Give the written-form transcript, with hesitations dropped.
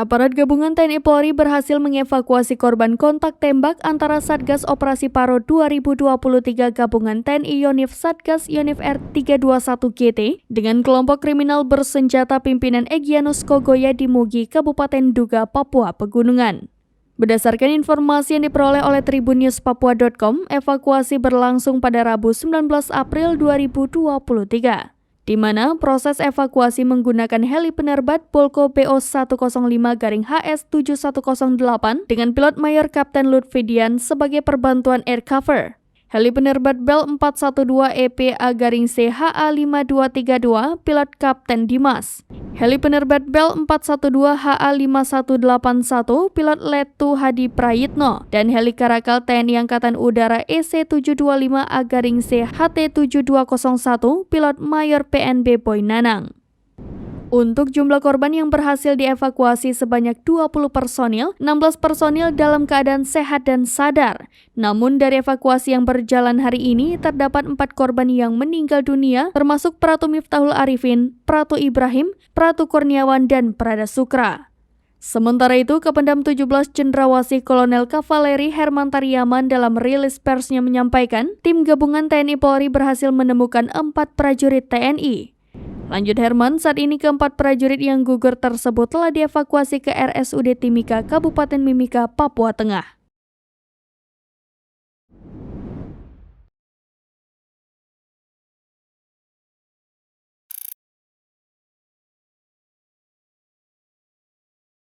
Aparat gabungan TNI Polri berhasil mengevakuasi korban kontak tembak antara Satgas Operasi Paro 2023 gabungan TNI Yonif Satgas Yonif R321GT dengan kelompok kriminal bersenjata pimpinan Egyanus Kogoya di Mugi, Kabupaten Duga, Papua Pegunungan. Berdasarkan informasi yang diperoleh oleh tribunnews.papua.com, evakuasi berlangsung pada Rabu 19 April 2023. Di mana proses evakuasi menggunakan heli penerbat Polko BO105-HS7108 dengan pilot Mayor Kapten Lutfidian sebagai perbantuan air cover. Heli penerbat Bell 412-EPA-CHA5232 pilot Kapten Dimas. Heli penerbat Bell 412-HA5181 pilot Letu Hadi Prayitno dan heli Karakal TNI Angkatan Udara EC725-CHT7201 pilot Mayor PNB Boy Nanang. Untuk jumlah korban yang berhasil dievakuasi sebanyak 20 personil, 16 personil dalam keadaan sehat dan sadar. Namun dari evakuasi yang berjalan hari ini, terdapat 4 korban yang meninggal dunia, termasuk Pratu Miftahul Arifin, Pratu Ibrahim, Pratu Kurniawan, dan Prada Sukra. Sementara itu, Kapendam 17 Cendrawasih Kolonel Kavaleri Herman Tariaman dalam rilis persnya menyampaikan, tim gabungan TNI Polri berhasil menemukan 4 prajurit TNI. Lanjut Herman, saat ini keempat prajurit yang gugur tersebut telah dievakuasi ke RSUD Timika, Kabupaten Mimika, Papua Tengah.